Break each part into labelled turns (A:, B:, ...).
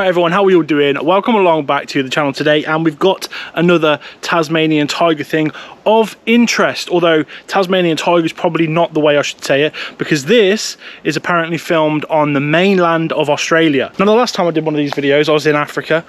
A: Right everyone, how are you all doing? Welcome along back to the channel today, and we've got another Tasmanian tiger thing of interest, although Tasmanian tiger is probably not the way I should say it, because this is apparently filmed on the mainland of Australia. Now, the last time I did one of these videos I was in Africa.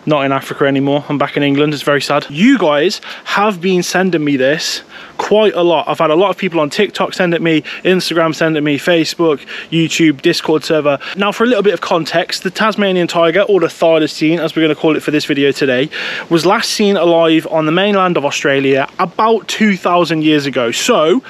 A: Not in Africa anymore, I'm back in England. It's very sad. You guys have been sending me this quite a lot. I've had a lot of people on TikTok send it me, Instagram send it me, Facebook, YouTube, Discord server. Now, for a little bit of context, the Tasmanian tiger, or the thylacine as we're going to call it for this video today, was last seen alive on the mainland of Australia about 2,000 years ago. So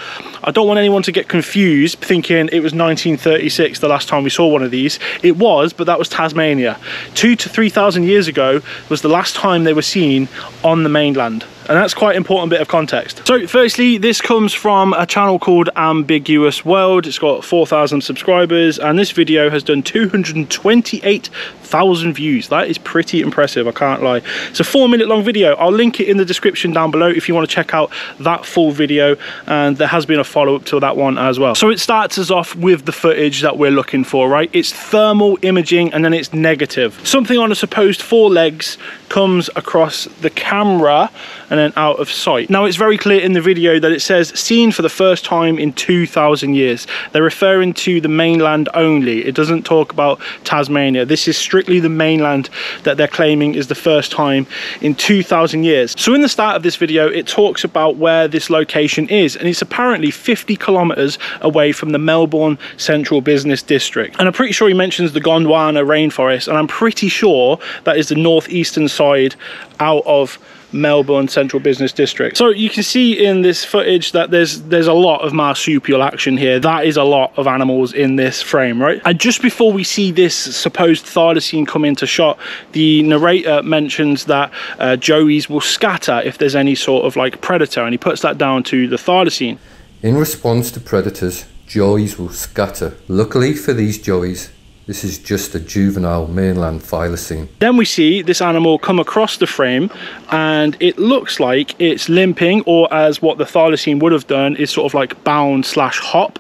A: I don't want anyone to get confused thinking it was 1936 the last time we saw one of these. It was, but that was Tasmania. 2,000 to 3,000 years ago was the last time they were seen on the mainland. And that's quite an important bit of context. So firstly, this comes from a channel called Ambiguous World. It's got 4,000 subscribers, and this video has done 228,000 views. That is pretty impressive, I can't lie. It's a 4-minute long video. I'll link it in the description down below if you want to check out that full video, and there has been a follow-up to that one as well. So it starts us off with the footage that we're looking for, right? It's thermal imaging, and then it's negative. Something on a supposed 4 legs comes across the camera and then out of sight. Now, it's very clear in the video that it says seen for the first time in 2,000 years. They're referring to the mainland only. It doesn't talk about Tasmania. This is strictly the mainland that they're claiming is the first time in 2,000 years. So in the start of this video, it talks about where this location is, and it's apparently 50 kilometers away from the Melbourne Central Business District. And I'm pretty sure he mentions the Gondwana rainforest, and I'm pretty sure that is the northeastern side out of Melbourne Central Business District. So you can see in this footage that there's a lot of marsupial action here. That is a lot of animals in this frame, right? And just before we see this supposed thylacine come into shot, the narrator mentions that joeys will scatter if there's any sort of like predator, and he puts that down to the thylacine.
B: In response to predators, joeys will scatter. Luckily for these joeys, this is just a juvenile mainland thylacine. Then
A: we see this animal come across the frame, and it looks like it's limping, or as what the thylacine would have done is sort of like bound slash hop,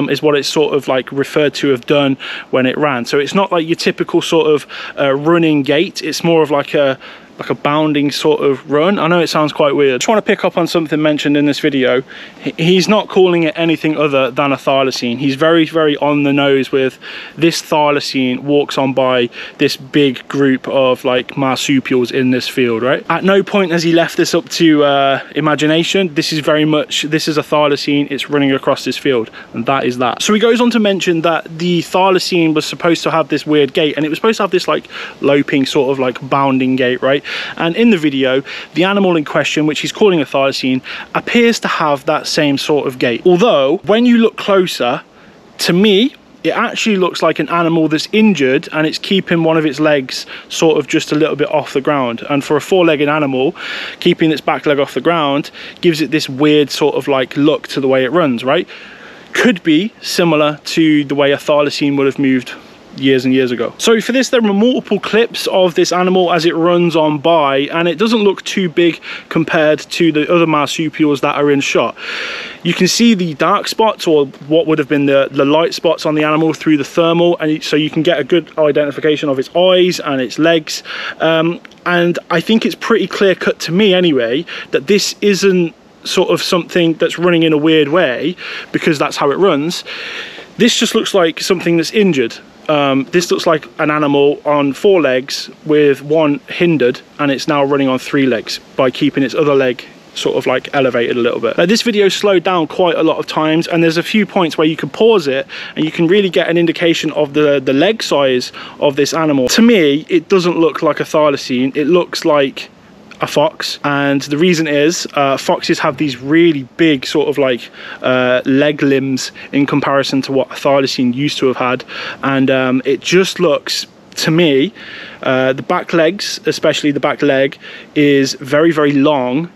A: is what it's sort of like referred to have done when it ran. So it's not like your typical sort of running gait. It's more of like a bounding sort of run. I know it sounds quite weird. I just want to pick up on something mentioned in this video. He's not calling it anything other than a thylacine. He's very, very on the nose with this thylacine walks on by this big group of like marsupials in this field, right? At no point has he left this up to imagination. This is very much, this is a thylacine. It's running across this field, and that is that. So he goes on to mention that the thylacine was supposed to have this weird gait, and it was supposed to have this like loping sort of like bounding gait, right? And in the video, the animal in question, which he's calling a thylacine, appears to have that same sort of gait. Although, when you look closer, to me, it actually looks like an animal that's injured, and it's keeping one of its legs sort of just a little bit off the ground. And for a 4-legged animal, keeping its back leg off the ground gives it this weird sort of like look to the way it runs, right? Could be similar to the way a thylacine would have moved years and years ago. So for this, there are multiple clips of this animal as it runs on by, and it doesn't look too big compared to the other marsupials that are in shot. You can see the dark spots, or what would have been the light spots on the animal through the thermal, and so you can get a good identification of its eyes and its legs. And I think it's pretty clear cut to me anyway that this isn't sort of something that's running in a weird way, because that's how it runs. This just looks like something that's injured. This looks like an animal on 4 legs with one hindered, and it's now running on 3 legs by keeping its other leg sort of like elevated a little bit. Now, this video slowed down quite a lot of times, and there's a few points where you can pause it and you can really get an indication of the leg size of this animal. To me, it doesn't look like a thylacine. It looks like a fox, and the reason is foxes have these really big sort of like leg limbs in comparison to what a thylacine used to have had, and it just looks to me, the back legs, especially the back leg, is very, very long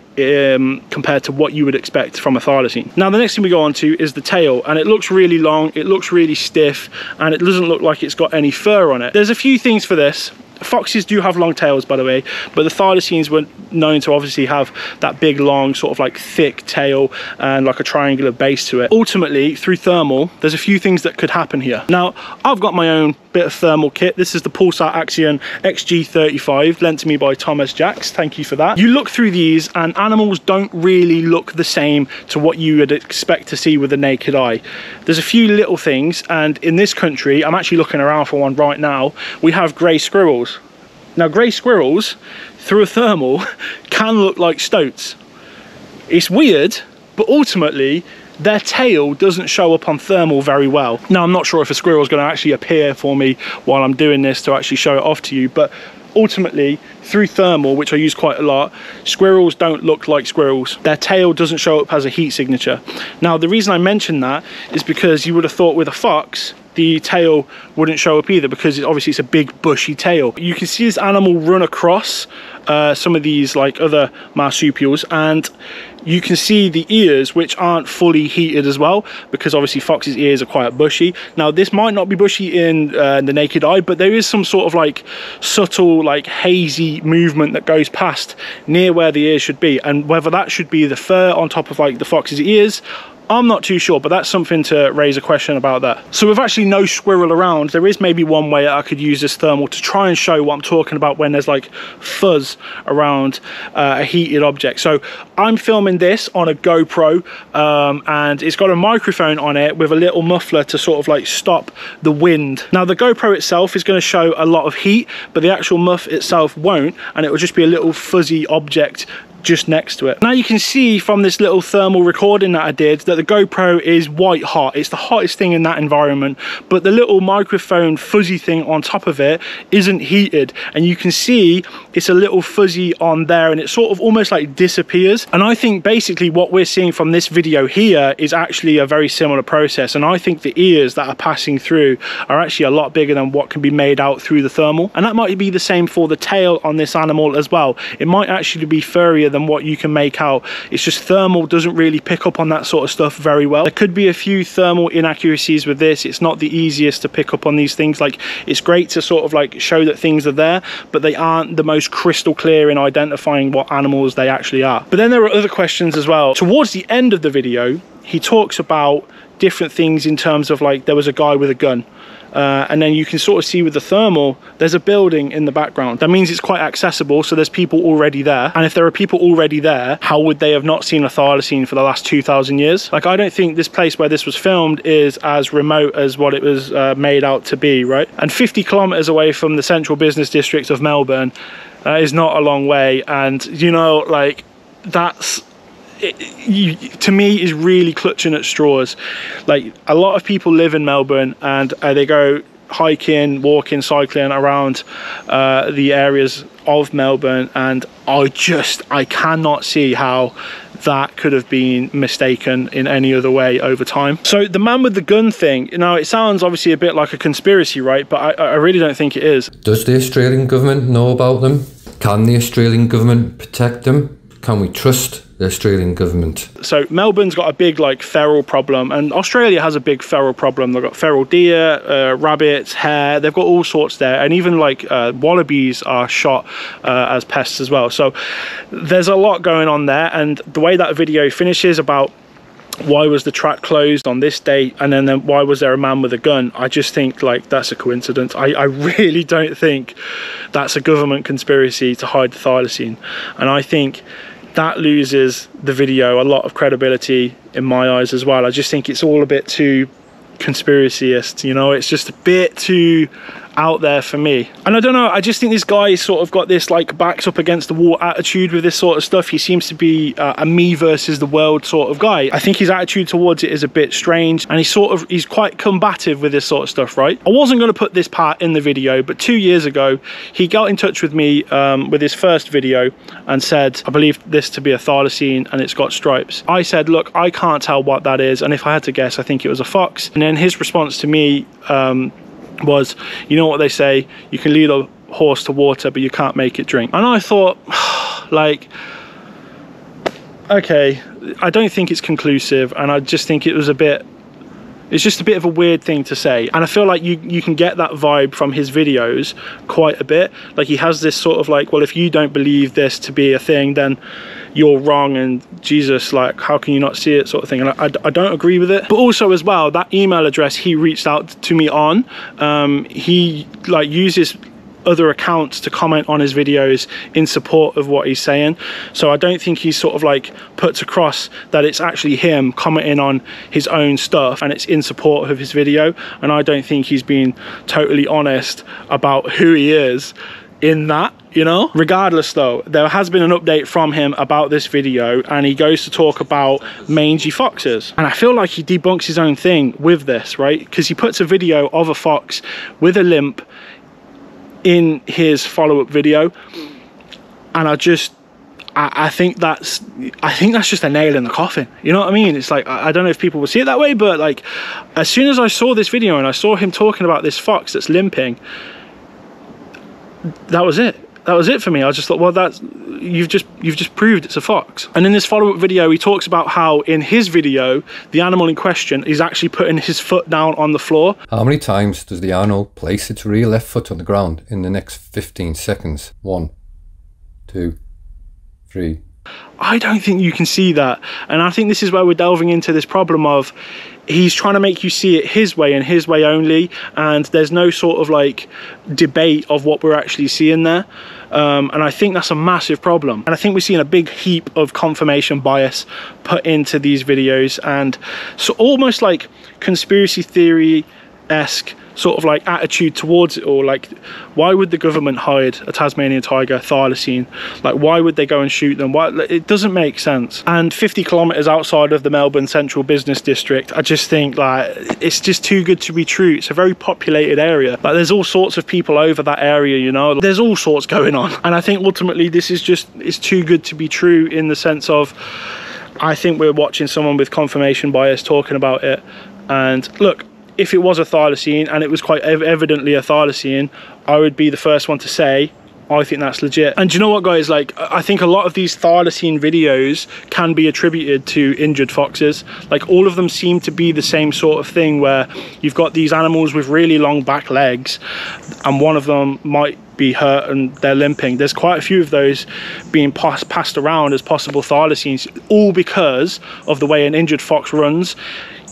A: compared to what you would expect from a thylacine. Now, the next thing we go on to is the tail, and it looks really long, it looks really stiff, and it doesn't look like it's got any fur on it. There's a few things for this. foxes do have long tails, by the way, but the thylacines were known to obviously have that big, long, sort of like thick tail and like a triangular base to it. Ultimately, through thermal, there's a few things that could happen here. Now, I've got my own bit of thermal kit. This is the Pulsar Axion XG35, lent to me by Thomas Jacks. Thank you for that. You look through these and animals don't really look the same to what you would expect to see with the naked eye. There's a few little things, and in this country, I'm actually looking around for one right now, we have grey squirrels. Now, grey squirrels, through a thermal, can look like stoats. It's weird, but ultimately, their tail doesn't show up on thermal very well. Now, I'm not sure if a squirrel is going to actually appear for me while I'm doing this to actually show it off to you, but ultimately, through thermal, which I use quite a lot, squirrels don't look like squirrels. Their tail doesn't show up as a heat signature. Now, the reason I mention that is because you would have thought with a fox, the tail wouldn't show up either, because obviously it's a big bushy tail. You can see this animal run across some of these like other marsupials, and you can see the ears, which aren't fully heated as well, because obviously fox's ears are quite bushy. Now, this might not be bushy in the naked eye, but there is some sort of like subtle, like hazy movement that goes past near where the ears should be, and whether that should be the fur on top of like the fox's ears, I'm not too sure, but that's something to raise a question about that. So with actually no squirrel around, there is maybe one way I could use this thermal to try and show what I'm talking about when there's like fuzz around a heated object. So I'm filming this on a GoPro, and it's got a microphone on it with a little muffler to sort of like stop the wind. Now, the GoPro itself is going to show a lot of heat, but the actual muff itself won't, and it will just be a little fuzzy object just next to it. Now, you can see from this little thermal recording that I did that the GoPro is white hot. It's the hottest thing in that environment, but the little microphone fuzzy thing on top of it isn't heated, and you can see it's a little fuzzy on there, and it sort of almost like disappears. And I think basically what we're seeing from this video here is actually a very similar process, and I think the ears that are passing through are actually a lot bigger than what can be made out through the thermal. And that might be the same for the tail on this animal as well. It might actually be furrier than what you can make out. It's just thermal doesn't really pick up on that sort of stuff very well. There could be a few thermal inaccuracies with this. It's not the easiest to pick up on these things. Like, it's great to sort of like show that things are there, but they aren't the most crystal clear in identifying what animals they actually are. But then there are other questions as well. Towards the end of the video, he talks about different things in terms of like, there was a guy with a gun. And then you can sort of see with the thermal, there's a building in the background. That means it's quite accessible, so there's people already there. And if there are people already there, how would they have not seen a thylacine for the last 2,000 years? Like, I don't think this place where this was filmed is as remote as what it was made out to be, right? And 50 kilometers away from the central business district of Melbourne is not a long way. And, you know, like, that's... to me is really clutching at straws. Like, a lot of people live in Melbourne, and they go hiking, walking, cycling around the areas of Melbourne, and I cannot see how that could have been mistaken in any other way over time. So the man with the gun thing, you know, it sounds obviously a bit like a conspiracy, right? But I really don't think it is.
B: Does the Australian government know about them? Can the Australian government protect them? Can we trust the Australian government? So
A: Melbourne's got a big like feral problem, and Australia has a big feral problem. They've got feral deer, rabbits, hare, they've got all sorts there, and even like wallabies are shot as pests as well. So there's a lot going on there, and the way that video finishes about why was the track closed on this date, and then why was there a man with a gun, I just think like that's a coincidence. I really don't think that's a government conspiracy to hide the thylacine, and I think that loses the video a lot of credibility in my eyes as well. I just think it's all a bit too conspiracyist, you know, it's just a bit too out there for me. And I don't know, I just think this guy sort of got this like backs up against the wall attitude with this sort of stuff. He seems to be a me versus the world sort of guy. I think his attitude towards it is a bit strange, and he's quite combative with this sort of stuff, right? I wasn't going to put this part in the video, but 2 years ago he got in touch with me with his first video and said, I believe this to be a thylacine and it's got stripes. I said, look, I can't tell what that is, and if I had to guess, I think it was a fox. And then his response to me was, you know what they say, you can lead a horse to water but you can't make it drink. And I thought, like, okay, I don't think it's conclusive, and I just think it was a bit It's just a bit of a weird thing to say, and I feel like you can get that vibe from his videos quite a bit. Like, he has this sort of like, well, if you don't believe this to be a thing, then you're wrong, and Jesus, like, how can you not see it, sort of thing. And I don't agree with it. But also as well, that email address he reached out to me on, he like uses other accounts to comment on his videos in support of what he's saying. So I don't think he's sort of like puts across that it's actually him commenting on his own stuff and it's in support of his video. And I don't think he's been totally honest about who he is in that, you know. Regardless though, there has been an update from him about this video, and he goes to talk about mangy foxes, and I feel like he debunks his own thing with this, right? Because he puts a video of a fox with a limp in his follow-up video, and I think that's just a nail in the coffin, you know what I mean? It's like, I don't know if people will see it that way, but like, as soon as I saw this video and I saw him talking about this fox that's limping, that was it for me. I just thought, well, that's, you've just proved it's a fox. And in this follow-up video, he talks about how in his video the animal in question is actually putting his foot down on the floor.
B: How many times does the animal place its rear left foot on the ground in the next 15 seconds? 1, 2, 3.
A: I don't think you can see that, and I think this is where we're delving into this problem of he's trying to make you see it his way and his way only, and there's no sort of like debate of what we're actually seeing there. And I think that's a massive problem, and I think we're seeing a big heap of confirmation bias put into these videos, and so almost like conspiracy theory-esque sort of like attitude towards it all. Like, why would the government hide a Tasmanian tiger, thylacine? Like, why would they go and shoot them? Why? It doesn't make sense. And 50 kilometers outside of the Melbourne Central Business District, I just think like it's just too good to be true. It's a very populated area. Like, there's all sorts of people over that area, you know, there's all sorts going on, and I think ultimately this is just, it's too good to be true, in the sense of, I think we're watching someone with confirmation bias talking about it. And look, if it was a thylacine, and it was quite evidently a thylacine, I would be the first one to say, I think that's legit. And do you know what, guys? Like, I think a lot of these thylacine videos can be attributed to injured foxes. Like, all of them seem to be the same sort of thing, where you've got these animals with really long back legs, and one of them might be hurt and they're limping. There's quite a few of those being passed around as possible thylacines, all because of the way an injured fox runs.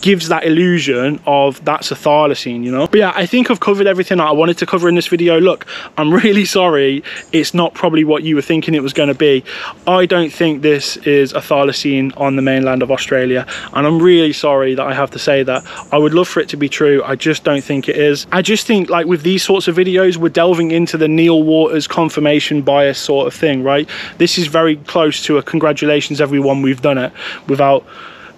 A: Gives that illusion of that's a thylacine, you know. But yeah, I think I've covered everything I wanted to cover in this video. Look, I'm really sorry it's not probably what you were thinking it was going to be. I don't think this is a thylacine on the mainland of Australia, and I'm really sorry that I have to say that. I would love for it to be true. I just don't think it is. I just think, like, with these sorts of videos, we're delving into the Neil Waters confirmation bias sort of thing, right? This is very close to a congratulations everyone, we've done it, without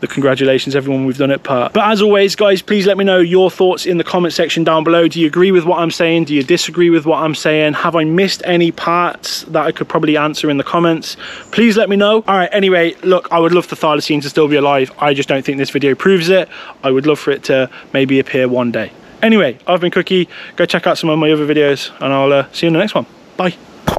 A: the congratulations everyone, we've done it part. But as always, guys, please let me know your thoughts in the comment section down below. Do you agree with what I'm saying? Do you disagree with what I'm saying? Have I missed any parts that I could probably answer in the comments? Please let me know. All right, anyway, look, I would love the thylacine to still be alive. I just don't think this video proves it. I would love for it to maybe appear one day. Anyway, I've been Cookie. Go check out some of my other videos, and I'll see you in the next one. Bye.